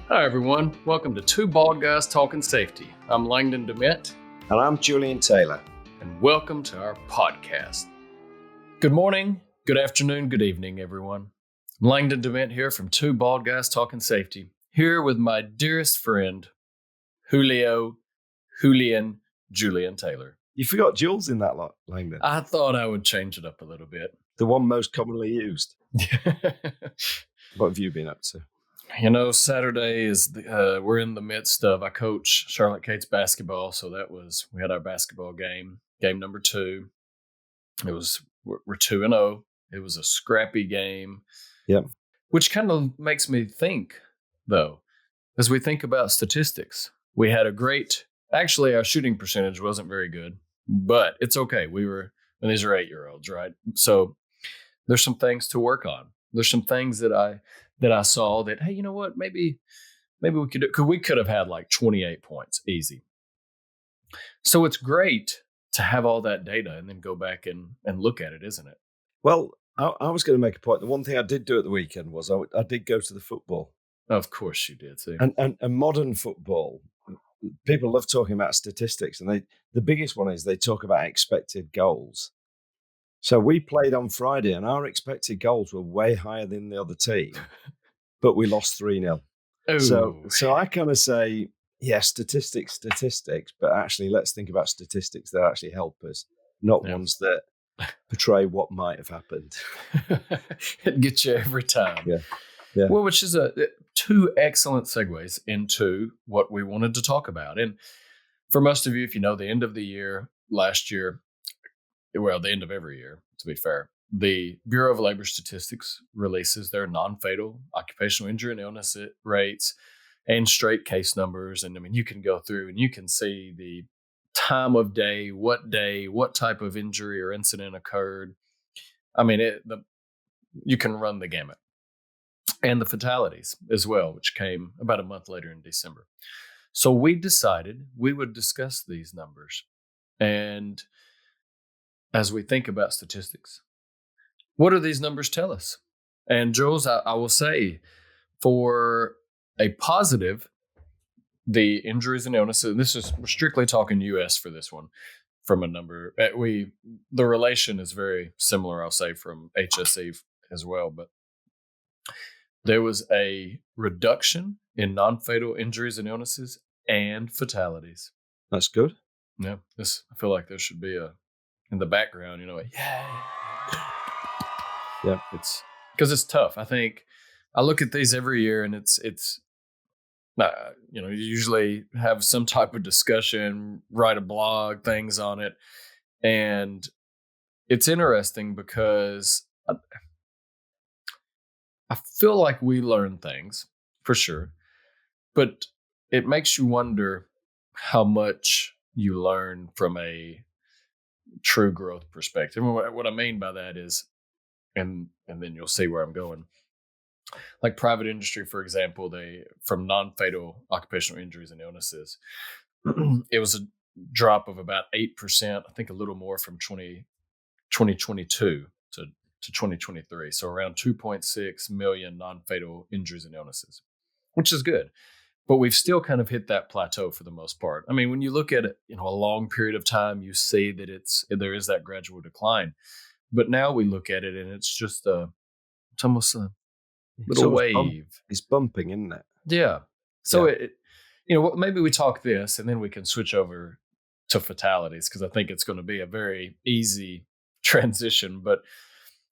Hi, everyone. Welcome to Two Bald Guys Talking Safety. I'm Langdon DeMint. And I'm Julian Taylor. And welcome to our podcast. Good morning, good afternoon, good evening, everyone. I'm Langdon DeMint here from Two Bald Guys Talking Safety, here with my dearest friend, Julian, Julian Taylor. You forgot Jules in that lot, Langdon. I thought I would change it up a little bit. The one most commonly used. What have you been up to? You know, Saturday is we're in the midst of. I coach Charlotte Cates basketball, so we had our basketball game number 2. We're 2-0. It was a scrappy game. Yep. Which kind of makes me think, though, as we think about statistics, we had actually our shooting percentage wasn't very good, but it's okay. And these are 8-year-olds, right? So there's some things to work on. There's some things that I saw that, hey, you know what? Maybe we could do, because we could have had like 28 points easy. So it's great to have all that data and then go back and look at it, isn't it? Well, I was going to make a point. The one thing I did do at the weekend was I did go to the football. Of course you did, too. And modern football, people love talking about statistics, and the biggest one is they talk about expected goals. So we played on Friday, and our expected goals were way higher than the other team, but we lost 3-0. So I kind of say, yeah, statistics, but actually let's think about statistics that actually help us, not ones that portray what might have happened. It gets you every time. Yeah. Well, which is two excellent segues into what we wanted to talk about. And for most of you, if you know, the end of the year last year, well, the end of every year, to be fair, the Bureau of Labor Statistics releases their non-fatal occupational injury and illness rates and straight case numbers. And I mean, you can go through and you can see the time of day, what type of injury or incident occurred. I mean, you can run the gamut. And the fatalities as well, which came about a month later in December. So we decided we would discuss these numbers. And as we think about statistics, what do these numbers tell us? And Jules, I will say, for a positive, the injuries and illnesses, and we're strictly talking U.S. for this one, from a number, the relation is very similar, I'll say, from HSE as well, but there was a reduction in non-fatal injuries and illnesses and fatalities. That's good. Yeah, I feel like there should be in the background, yay. Yeah, it's because it's tough. I think I look at these every year, and it's you usually have some type of discussion, write a blog, things on it, and it's interesting because I feel like we learn things for sure, but it makes you wonder how much you learn from a true growth perspective. And what I mean by that is, and then you'll see where I'm going. Like private industry, for example, from non-fatal occupational injuries and illnesses, it was a drop of about 8%, I think a little more from 2022 to 2023. So around 2.6 million non-fatal injuries and illnesses, which is good. But we've still kind of hit that plateau for the most part. I mean, when you look at it, a long period of time, you see that there is that gradual decline. But now we look at it and it's just it's almost a little wave. It's bumping, isn't it? Yeah. So maybe we talk this and then we can switch over to fatalities, because I think it's going to be a very easy transition. But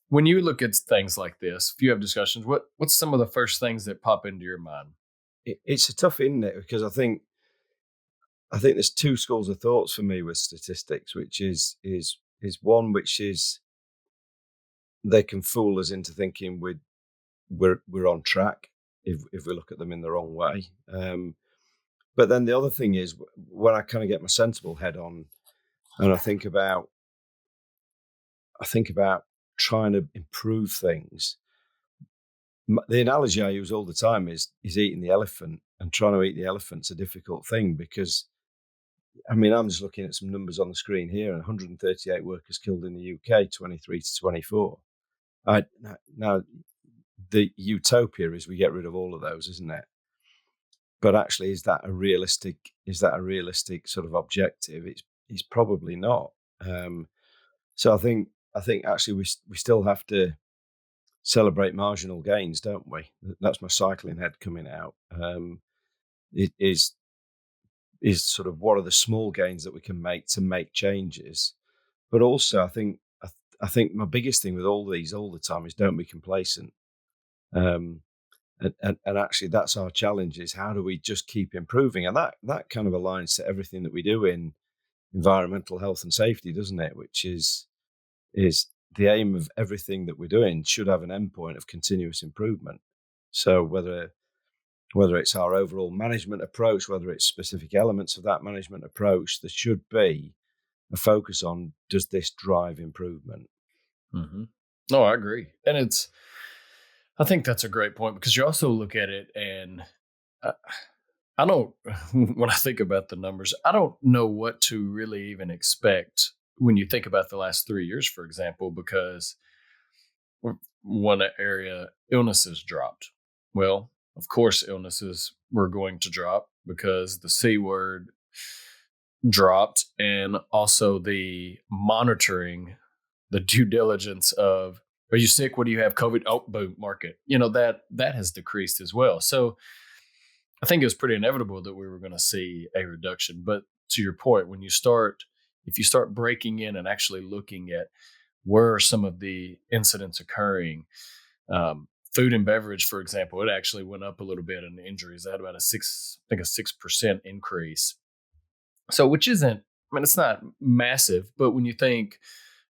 when you look at things like this, if you have discussions, what's some of the first things that pop into your mind? It's a tough, isn't it? Because I think there's two schools of thoughts for me with statistics, which is one which is they can fool us into thinking we're on track if we look at them in the wrong way. But then the other thing is when I kind of get my sensible head on, and I think about trying to improve things. The analogy I use all the time is eating the elephant, and trying to eat the elephant's a difficult thing because, I mean, I'm just looking at some numbers on the screen here, and 138 workers killed in the UK, 23 to 24. Now, the utopia is we get rid of all of those, isn't it? but actually, is that a realistic sort of objective? It's probably not. Um, so I think actually we still have to celebrate marginal gains, don't we? That's my cycling head coming out. It is sort of what are the small gains that we can make to make changes, but also I think my biggest thing with all these all the time is don't be complacent. Um, and actually that's our challenge is how do we just keep improving, and that kind of aligns to everything that we do in environmental health and safety, doesn't it? Which is the aim of everything that we're doing should have an endpoint of continuous improvement. So whether it's our overall management approach, whether it's specific elements of that management approach, there should be a focus on does this drive improvement. Hmm. No, I agree, and I think that's a great point because you also look at it, and uh, I don't. When I think about the numbers, I don't know what to really even expect when you think about the last 3 years, for example, because one area illnesses dropped. Well, of course, illnesses were going to drop because the C word dropped, and also the monitoring, the due diligence of are you sick? What do you have? COVID? Oh, boom, market. That has decreased as well. So I think it was pretty inevitable that we were going to see a reduction. But to your point, if you start breaking in and actually looking at where are some of the incidents occurring, food and beverage, for example, it actually went up a little bit in injuries. It had about I think a 6% increase. So, which isn't, I mean, it's not massive, but when you think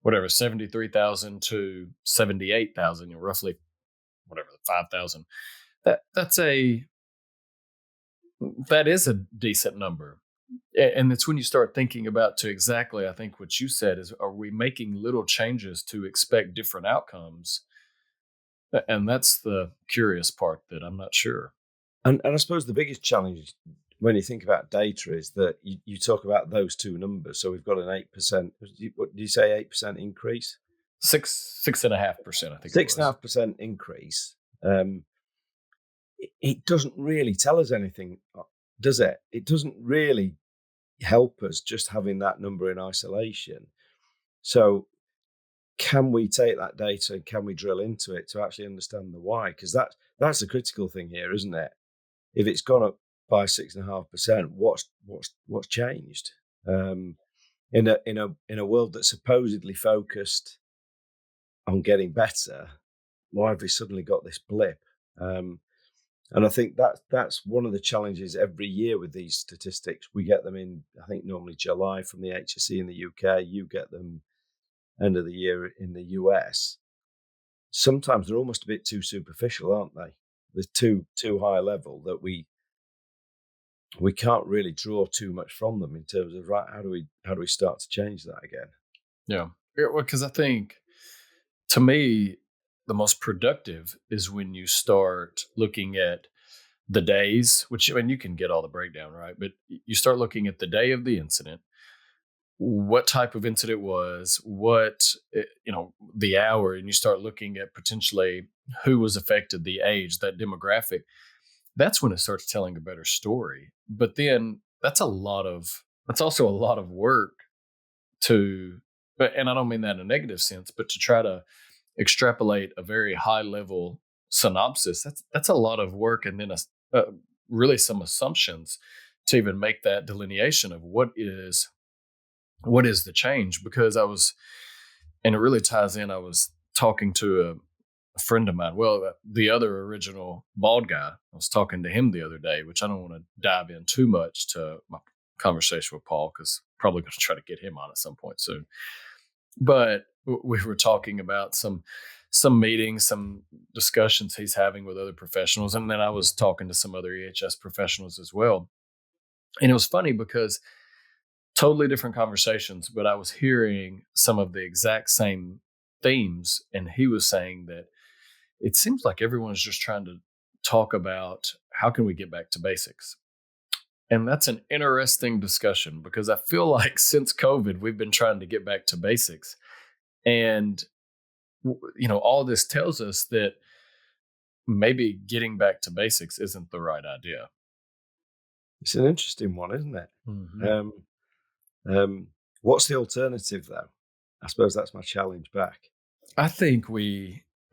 whatever 73,000 to 78,000, roughly whatever 5,000, that is a decent number. And it's when you start thinking about to exactly, I think what you said is, are we making little changes to expect different outcomes? And that's the curious part that I'm not sure. And I suppose the biggest challenge when you think about data is that you talk about those two numbers. So we've got an 8%, what did you say, 8% increase? 6.5%, I think it Six and a was. half percent increase. It doesn't really tell us anything, does it? It doesn't really help us just having that number in isolation. So can we take that data and can we drill into it to actually understand the why? Because that's the critical thing here, isn't it? If it's gone up by 6.5%, what's changed? In a world that's supposedly focused on getting better, why have we suddenly got this blip? And I think that's one of the challenges every year with these statistics. We get them in, I think, normally July from the HSE in the UK. You get them end of the year in the US. Sometimes they're almost a bit too superficial, aren't they? They're too high level that we can't really draw too much from them in terms of right. How do we start to change that again? Yeah. Yeah, well, because I think to me, the most productive is when you start looking at the days, which I mean, you can get all the breakdown, right? But you start looking at the day of the incident, what type of incident was, the hour, and you start looking at potentially who was affected, the age, that demographic. That's when it starts telling a better story. But then that's also a lot of work to, and I don't mean that in a negative sense, but to try to extrapolate a very high level synopsis, that's a lot of work, and then really some assumptions to even make that delineation of what is the change. Because and it really ties in. I was talking to a friend of mine. Well, the other original bald guy. I was talking to him the other day, which I don't want to dive in too much to my conversation with Paul because probably going to try to get him on at some point soon. But we were talking about some meetings, some discussions he's having with other professionals, and then I was talking to some other EHS professionals as well. And it was funny because totally different conversations, but I was hearing some of the exact same themes, and he was saying that it seems like everyone's just trying to talk about how can we get back to basics. And that's an interesting discussion because I feel like since COVID, we've been trying to get back to basics. And all this tells us that maybe getting back to basics isn't the right idea. It's an interesting one, isn't it? Hmm. Um, um, what's the alternative, though? I suppose that's my challenge back. I think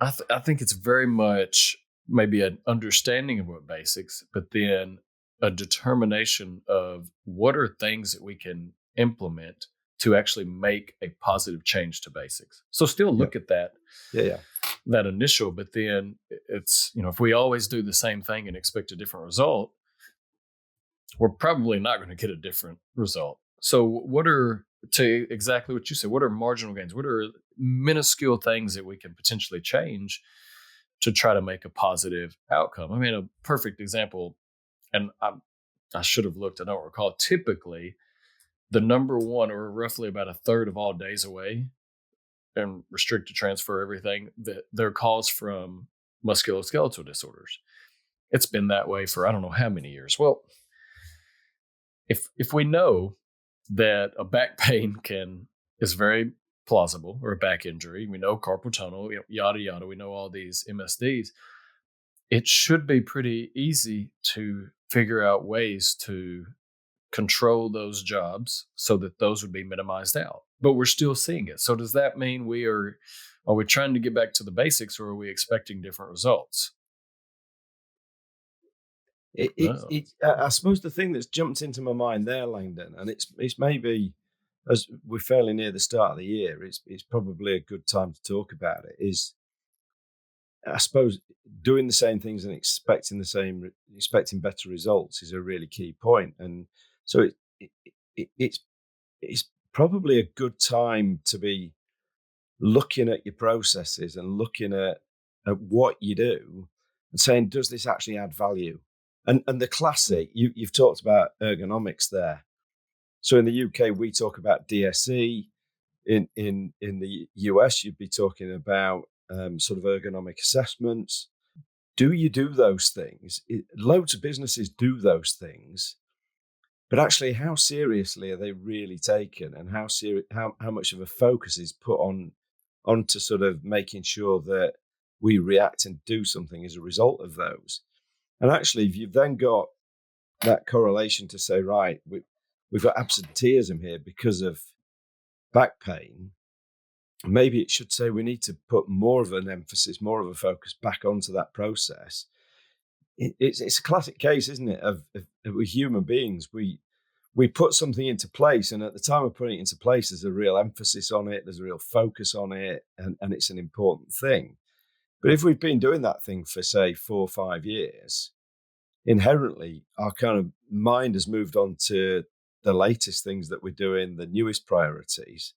I think it's very much maybe an understanding of what basics, but then a determination of what are things that we can implement to actually make a positive change to basics. So still Yeah, look at yeah, yeah. that initial, but then it's, if we always do the same thing and expect a different result, we're probably not going to get a different result. So, what are, to exactly what you said, what are marginal gains? What are minuscule things that we can potentially change to try to make a positive outcome? I mean, a perfect example, and I should have looked, I don't recall. Typically, the number one, or roughly about a third of all days away and restricted transfer, everything, that they're caused from musculoskeletal disorders. It's been that way for I don't know how many years. Well, if we know that a back pain can is very plausible, or a back injury, we know carpal tunnel, yada yada, we know all these MSDs, it should be pretty easy to figure out ways to control those jobs so that those would be minimized out. But we're still seeing it. So does that mean are we trying to get back to the basics, or are we expecting different results? No. I suppose the thing that's jumped into my mind there, Langdon, and it's maybe as we're fairly near the start of the year, it's probably a good time to talk about it. Is I suppose doing the same things and expecting better results is a really key point, and so it's it's probably a good time to be looking at your processes and looking at what you do and saying, does this actually add value? And the classic, you've talked about ergonomics there. So in the UK, we talk about DSE. In the US, you'd be talking about sort of ergonomic assessments. Do you do those things? Loads of businesses do those things, but actually, how seriously are they really taken, and how much of a focus is put onto sort of making sure that we react and do something as a result of those? And actually, if you've then got that correlation to say, right, we've got absenteeism here because of back pain, maybe it should say we need to put more of an emphasis, more of a focus back onto that process. It's a classic case, isn't it, of we're human beings. We put something into place, and at the time of putting it into place, there's a real emphasis on it, there's a real focus on it, and it's an important thing. But if we've been doing that thing for, say, 4 or 5 years, inherently, our kind of mind has moved on to the latest things that we're doing, the newest priorities.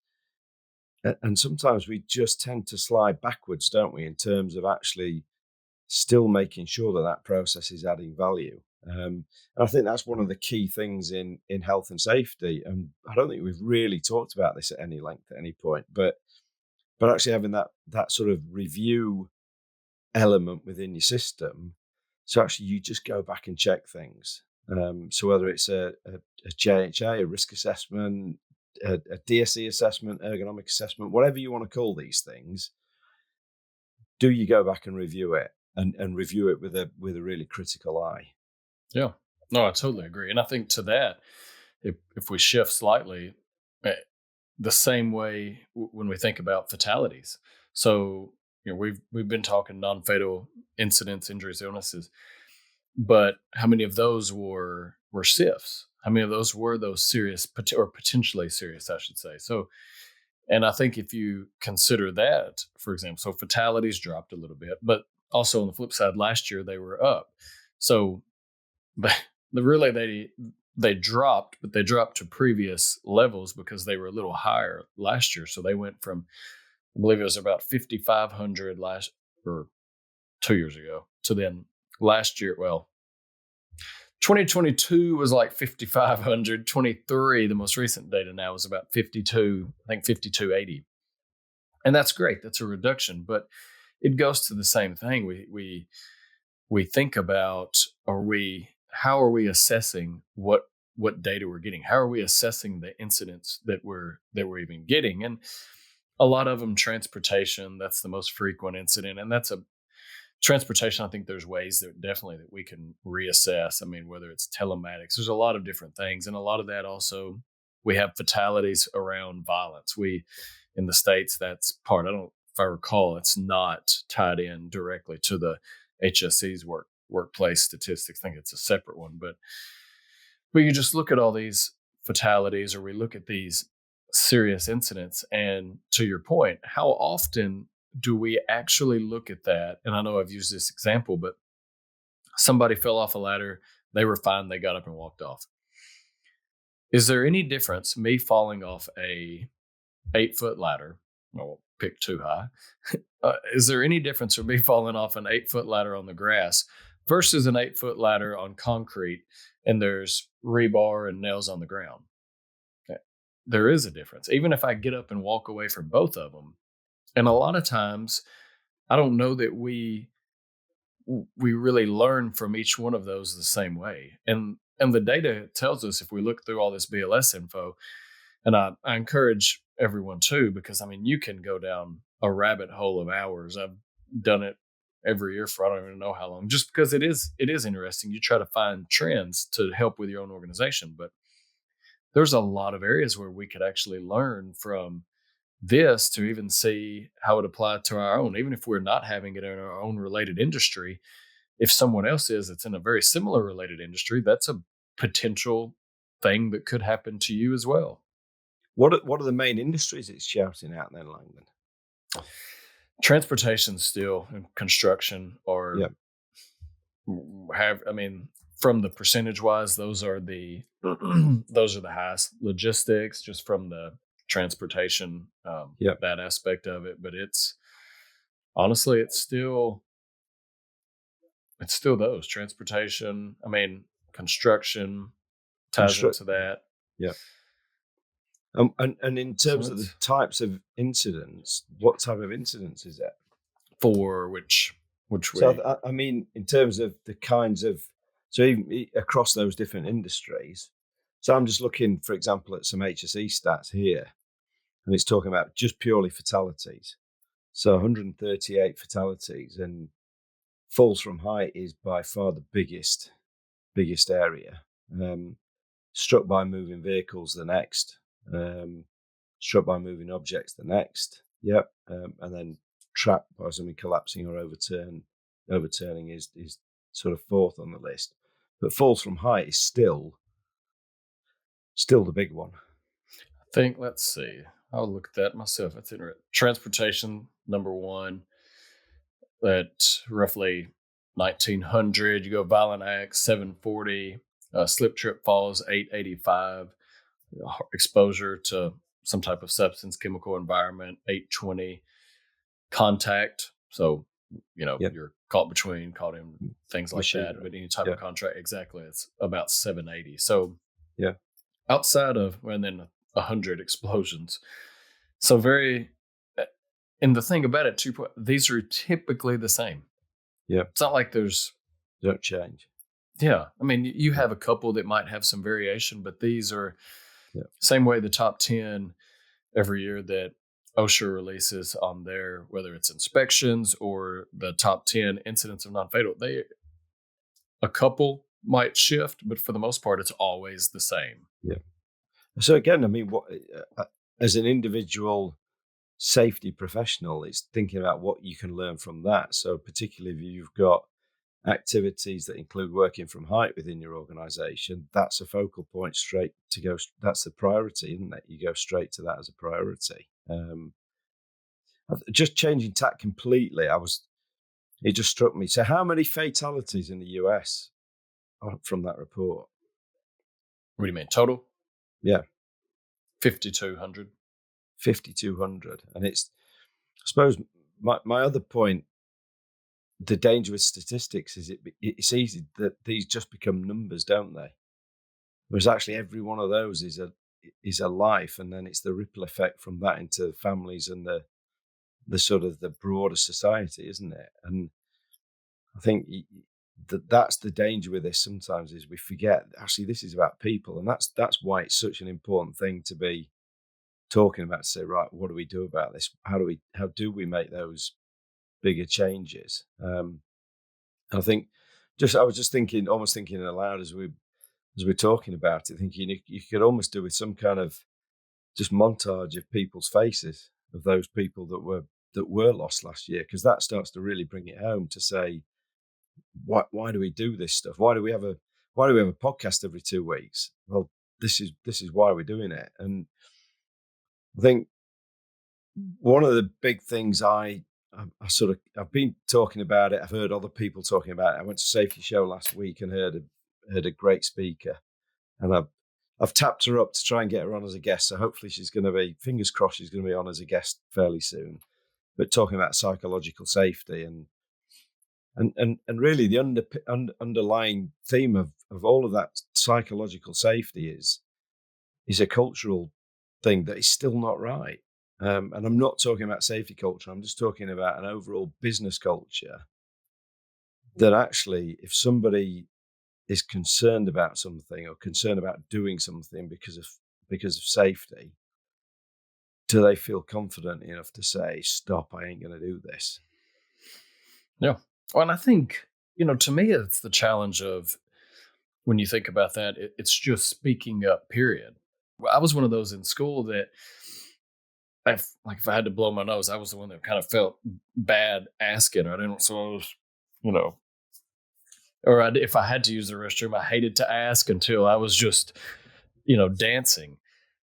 And sometimes we just tend to slide backwards, don't we, in terms of actually still making sure that that process is adding value. And I think that's one of the key things in health and safety. And I don't think we've really talked about this at any length at any point, but actually having that sort of review element within your system, so actually you just go back and check things. So whether it's a JHA, a risk assessment, a DSE assessment, ergonomic assessment, whatever you want to call these things, do you go back and review it, and review it with a really critical eye? Yeah. No, I totally agree. And I think to that, if we shift slightly, eh, the same way when we think about fatalities. So, we've been talking non-fatal incidents, injuries, illnesses, but how many of those were SIFs? How many of those were those serious, or potentially serious, I should say? So, and I think if you consider that, for example, so fatalities dropped a little bit, but also on the flip side, last year they were up. So but really they dropped, but they dropped to previous levels because they were a little higher last year. So they went from, I believe it was about 5,500 last, or 2 years ago, to then last year. Well, 2022 was like 5,500. 23, the most recent data now, is about 52. I think 5,280, and that's great. That's a reduction, but it goes to the same thing. We think about, how are we assessing what data we're getting? How are we assessing the incidents that we're even getting? And a lot of them, transportation, that's the most frequent incident, and that's transportation, I think there's ways that definitely that we can reassess. I mean, whether it's telematics, there's a lot of different things, and a lot of that also we have fatalities around violence. We in the states that's part. I don't, if I recall, it's not tied in directly to the HSC's workplace statistics. I think it's a separate one, but you just look at all these fatalities, or we look at these serious incidents, and to your point, how often do we actually look at that? And I know I've used this example, but somebody fell off a ladder, they were fine, they got up and walked off. Is there any difference me falling off a 8-foot ladder? I won't pick too high. Is there any difference for me falling off an 8-foot ladder on the grass versus an 8-foot ladder on concrete and there's rebar and nails on the ground? There is a difference, even if I get up and walk away from both of them. And a lot of times, I don't know that we really learn from each one of those the same way. And the data tells us, if we look through all this BLS info, and I encourage everyone to, because I mean, you can go down a rabbit hole of hours. I've done it every year for I don't even know how long, just because it is interesting. You try to find trends to help with your own organization, but there's a lot of areas where we could actually learn from this to even see how it applied to our own, even if we're not having it in our own related industry. If someone else is that's in a very similar related industry, that's a potential thing that could happen to you as well. What are the main industries it's shouting out then, Langdon? Transportation still and construction Yeah, are have I mean, from the percentage wise, those are the those are the highest. Logistics, just from the transportation, yeah. that aspect of it, but it's honestly it's still those transportation. I mean, construction ties Construct. into that. Yeah. And in So terms of the it's types of incidents, what type of incidents is it? for which So we I mean, in terms of the kinds of, so even across those different industries. So I'm just looking, for example, at some HSE stats here, and it's talking about just purely fatalities. So 138 fatalities, and falls from height is by far the biggest area. Um, Struck by moving vehicles, the next. Um, Struck by moving objects, the next. Yep. And then trapped by something collapsing or overturning is sort of fourth on the list. But falls from height is still the big one. think. Let's see. I'll look at that myself. That's interesting. Transportation number one at roughly 1900. You go violent acts 740. Slip trip falls 885. Exposure to some type of substance, chemical environment 820. Contact. So, Yep. you're caught between, caught in, things like that. Machinery. But any type Yeah. of contract, exactly, it's about 780. So Yeah. outside of, and then 100 explosions. So very, uh, and the thing about it, too, these are typically the same. Yeah. It's not like there's, Don't change. yeah. I mean, you Yeah. have a couple that might have some variation, but these are Yeah. same way the top 10 every year that OSHA releases on their, whether it's inspections or the top 10 incidents of non-fatal, a couple might shift, but for the most part, it's always the same. Yeah. So again, I mean, what as an individual safety professional, it's thinking about what you can learn from that. So particularly if you've got activities that include working from height within your organization, that's a focal point straight to go. That's the priority, isn't it? You go straight to that as a priority. Just changing tack completely. It just struck me. So how many fatalities in the US from that report? What do you mean? Total? Yeah, 5,200. 5,200. And I suppose my other point, the danger with statistics is it's easy that these just become numbers, don't they? Whereas actually every one of those is a life, and then it's the ripple effect from that into families and the sort of the broader society, isn't it? And I think that's the danger with this sometimes, is we forget actually this is about people, and that's why it's such an important thing to be talking about, to say, right, what do we do about this? How do we make those bigger changes? And I think I was just thinking, almost thinking aloud as we're talking about it, thinking you could almost do with some kind of just montage of people's faces of those people that were lost last year, because that starts to really bring it home to say, why do we do this stuff? Why do we have a podcast every 2 weeks? Well, this is why we're doing it. And I think one of the big things I've been talking about it. I've heard other people talking about it. I went to a safety show last week and heard a great speaker, and I've tapped her up to try and get her on as a guest. So hopefully she's going to be, fingers crossed, she's going to be on as a guest fairly soon. But talking about psychological safety and really the underlying theme of all of that psychological safety is a cultural thing that is still not right. And I'm not talking about safety culture. I'm just talking about an overall business culture that actually, if somebody is concerned about something or concerned about doing something because of safety, do they feel confident enough to say, "Stop! I ain't going to do this"? Yeah. Well, and I think, to me, it's the challenge of when you think about that, it's just speaking up, period. Well, I was one of those in school that, if I had to blow my nose, I was the one that kind of felt bad asking. I didn't, so I was, you know, if I had to use the restroom, I hated to ask until I was just, dancing.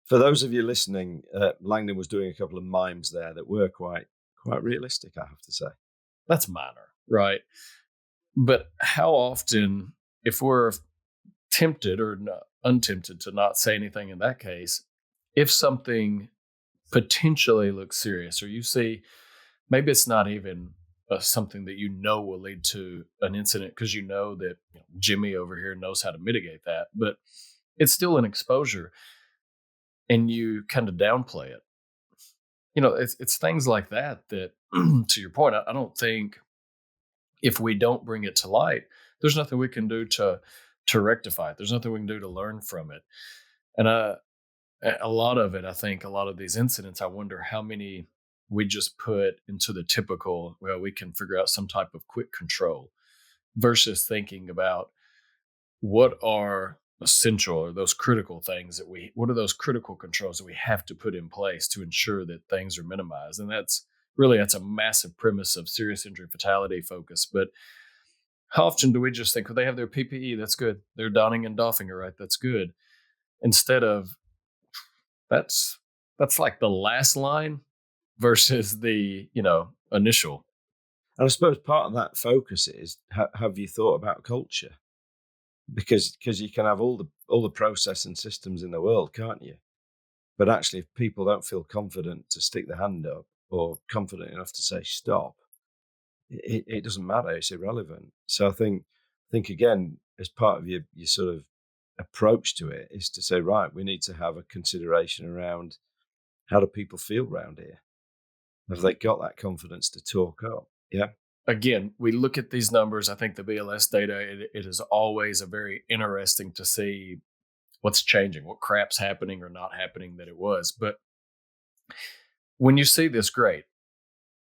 For those of you listening, Langdon was doing a couple of mimes there that were quite realistic, I have to say. That's minor, right? But how often, if we're tempted or untempted to not say anything in that case, if something potentially looks serious, or you see maybe it's not even something that will lead to an incident because that Jimmy over here knows how to mitigate that, but it's still an exposure, and you kind of downplay it. It's things like that to your point, I don't think if we don't bring it to light, there's nothing we can do to rectify it. There's nothing we can do to learn from it. And a lot of it, I think, a lot of these incidents, I wonder how many we just put into the typical, well, we can figure out some type of quick control versus thinking about what are essential or those critical things what are those critical controls that we have to put in place to ensure that things are minimized. And that's a massive premise of serious injury fatality focus. But how often do we just think, well, they have their PPE, that's good. They're donning and doffing it right, that's good. Instead of that's like the last line versus the, initial. And I suppose part of that focus is, have you thought about culture? Because you can have all the process and systems in the world, can't you? But actually, if people don't feel confident to stick their hand up or confident enough to say stop, it doesn't matter. It's irrelevant. So I think again, as part of your sort of approach to it, is to say, right, we need to have a consideration around, how do people feel around here? Have they got that confidence to talk up? Yeah. Again, we look at these numbers. I think the BLS data, it is always a very interesting to see what's changing, what crap's happening or not happening that it was. But when you see this, great.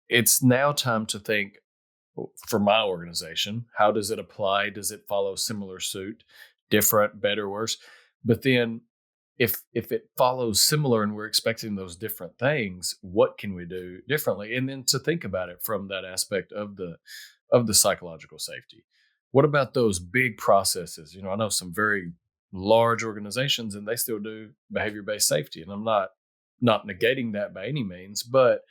It's now time to think, for my organization, how does it apply? Does it follow similar suit? Different, better, worse? But then if it follows similar and we're expecting those different things, what can we do differently? And then to think about it from that aspect of the psychological safety. What about those big processes? I know some very large organizations and they still do behavior-based safety. And I'm not negating that by any means, but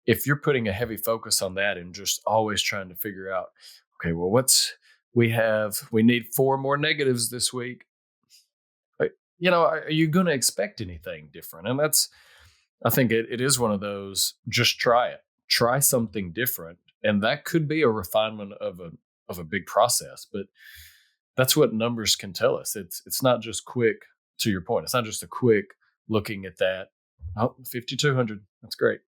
if you're putting a heavy focus on that and just always trying to figure out, okay, well, we need 4 more negatives this week. Are you going to expect anything different? And I think it is one of those, just try something different. And that could be a refinement of a big process, but that's what numbers can tell us. It's not just quick, to your point. It's not just a quick looking at that. Oh, 5,200. That's great.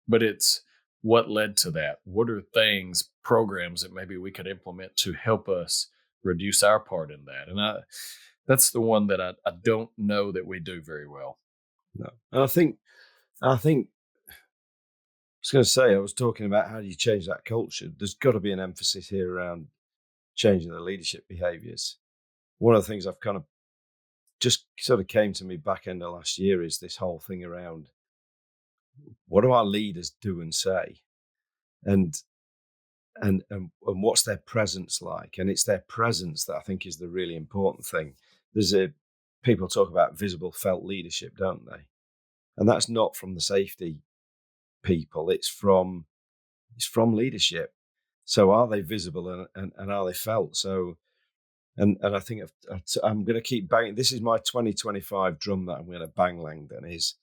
But it's what led to that. What are programs that maybe we could implement to help us reduce our part in that? And that's the one that I don't know that we do very well. No. And I think was going to say, I was talking about how do you change that culture. There's got to be an emphasis here around changing the leadership behaviors. One of the things I've kind of just sort of came to me back end of last year is this whole thing around what do our leaders do and say, and and what's their presence like? And it's their presence that I think is the really important thing. There's a People talk about visible, felt leadership, don't they? And that's not from the safety people. It's from leadership. So are they visible and are they felt? So and I think I'm going to keep banging. This is my 2025 drum that I'm going to bang, Langdon, is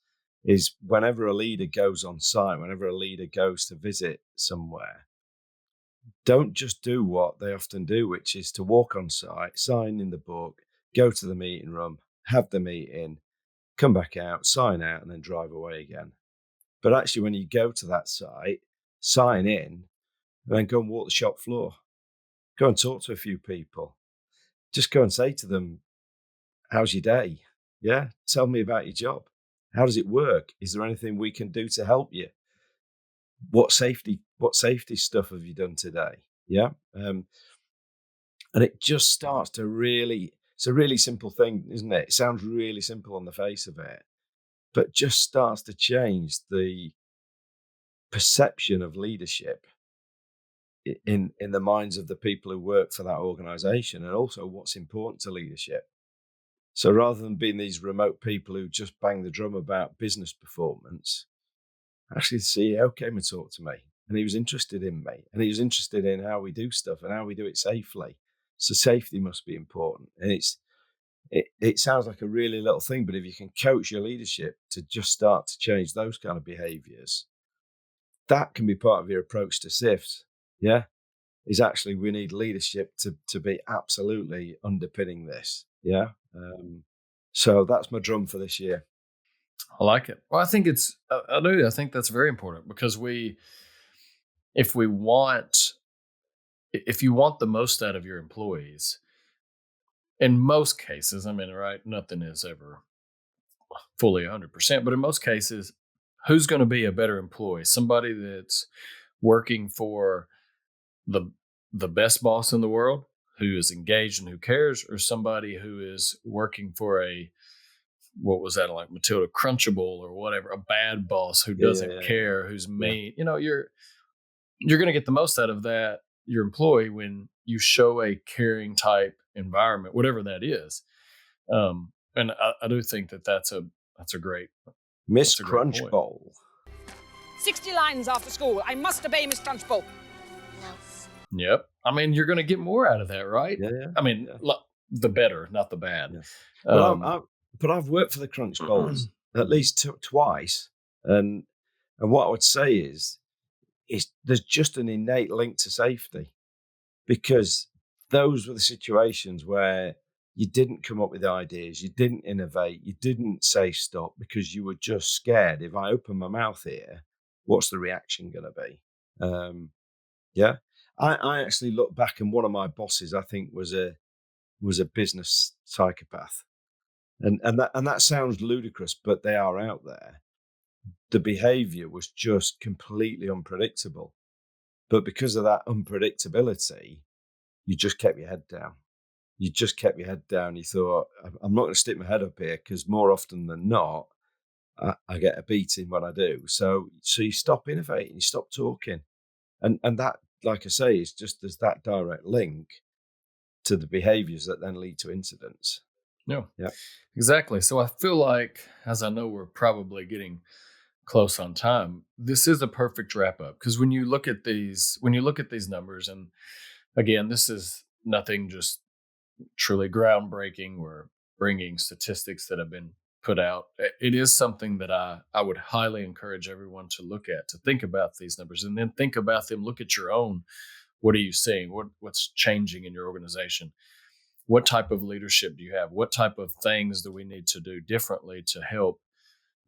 whenever a leader goes on site, whenever a leader goes to visit somewhere, don't just do what they often do, which is to walk on site, sign in the book, go to the meeting room, have the meeting, come back out, sign out, and then drive away again. But actually, when you go to that site, sign in, and then go and walk the shop floor. Go and talk to a few people. Just go and say to them, how's your day? Yeah, tell me about your job. How does it work? Is there anything we can do to help you? What safety stuff have you done today? Yeah. And it just starts to really, it's a really simple thing, isn't it? It sounds really simple on the face of it, but just starts to change the perception of leadership in the minds of the people who work for that organization, and also what's important to leadership. So rather than being these remote people who just bang the drum about business performance, actually the CEO came and talked to me, and he was interested in me, and he was interested in how we do stuff and how we do it safely. So safety must be important. And it sounds like a really little thing, but if you can coach your leadership to just start to change those kind of behaviors, that can be part of your approach to SIFs. Yeah. Is actually we need leadership to be absolutely underpinning this. Yeah. So that's my drum for this year. I like it. Well, I think I do. I think that's very important because if we want, if you want the most out of your employees, in most cases, I mean, right, nothing is ever fully 100%, but in most cases, who's going to be a better employee? Somebody that's working for the the best boss in the world, who is engaged and who cares, or somebody who is working for a, what was that, like Matilda Crunchable or whatever, a bad boss who Yeah, yeah, doesn't yeah, yeah. care, who's Yeah. mean. You're going to get the most out of that, your employee, when you show a caring type environment, whatever that is. And I do think that's a great Miss that's a great Crunch point. Bowl. 60 lines after school. I must obey Miss Trunchbull. Yep. I mean, you're going to get more out of that, right? Yeah, yeah, I mean, yeah, the better, not the bad. yeah. But Um, I've worked for the Crunch Bowls at least twice, and what I would say is there's just an innate link to safety, because those were the situations where you didn't come up with ideas, you didn't innovate, you didn't say stop because you were just scared. If I open my mouth here, what's the reaction going to be? Yeah, I actually look back, and one of my bosses I think was a business psychopath, and that sounds ludicrous, but they are out there. The behavior was just completely unpredictable, but because of that unpredictability, you just kept your head down. You just kept your head down. You thought, I'm not going to stick my head up here, because more often than not, I get a beating when I do. So you stop innovating, you stop talking, and that, like I say, is just there's that direct link to the behaviors that then lead to incidents. yeah, Yeah. exactly. So I feel like, as I know we're probably getting close on time, this is a perfect wrap up, because when you look at these numbers, and again, this is nothing just truly groundbreaking. We're bringing statistics that have been put out. It is something that I would highly encourage everyone to look at, to think about these numbers, and then think about them. Look at your own. What are you seeing? What's changing in your organization? What type of leadership do you have? What type of things do we need to do differently to help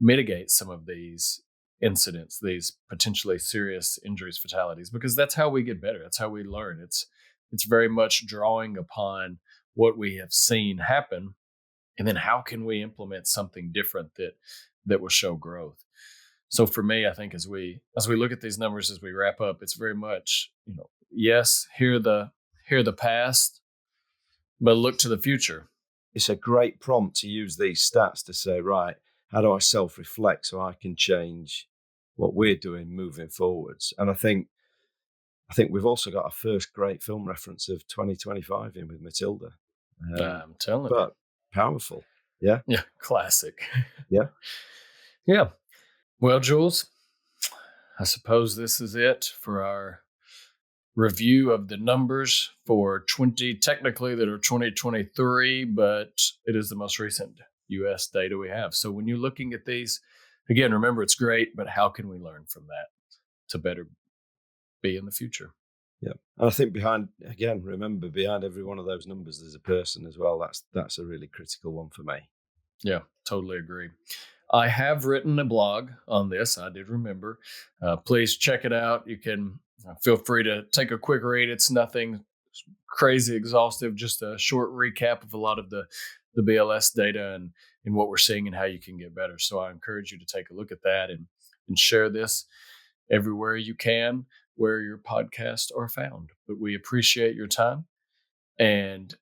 mitigate some of these incidents, these potentially serious injuries, fatalities? Because that's how we get better. That's how we learn. It's very much drawing upon what we have seen happen, and then how can we implement something different that will show growth. So for me, I think as we look at these numbers as we wrap up, it's very much, yes, hear the past, but look to the future. It's a great prompt to use these stats to say, right, how do I self-reflect so I can change what we're doing moving forwards? And I think we've also got our first great film reference of 2025 in with Matilda. I'm telling you. But powerful. Yeah. Yeah. Classic. Yeah. Yeah. Well, Jules, I suppose this is it for our review of the numbers for technically that are 2023, but it is the most recent U.S. data we have. So when you're looking at these, again, remember it's great, but how can we learn from that to better be in the future? Yeah. And I think remember behind every one of those numbers, there's a person as well. That's a really critical one for me. Yeah, totally agree. I have written a blog on this. I did remember. Please check it out. You can feel free to take a quick read. It's nothing crazy exhaustive, just a short recap of a lot of the BLS data and what we're seeing and how you can get better. So I encourage you to take a look at that and share this everywhere you can, where your podcasts are found. But we appreciate your time. And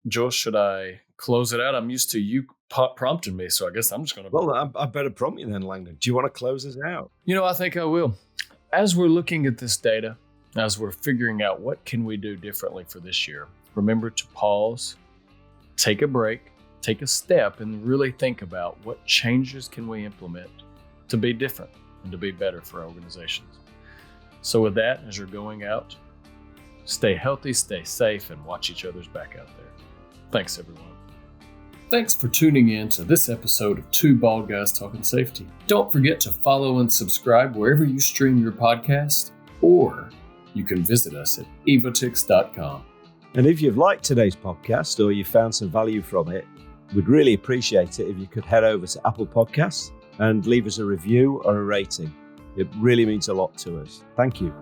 Joel, should I close it out? I'm used to you prompting me, so I guess I'm just going to... Well, I better prompt you then, Langdon. Do you want to close us out? I think I will. As we're looking at this data, as we're figuring out what can we do differently for this year, remember to pause, take a break, take a step, and really think about what changes can we implement to be different and to be better for our organizations. So with that, as you're going out, stay healthy, stay safe, and watch each other's back out there. Thanks, everyone. Thanks for tuning in to this episode of Two Bald Guys Talking Safety. Don't forget to follow and subscribe wherever you stream your podcast, or you can visit us at evotix.com. And if you've liked today's podcast or you found some value from it, we'd really appreciate it if you could head over to Apple Podcasts and leave us a review or a rating. It really means a lot to us. Thank you.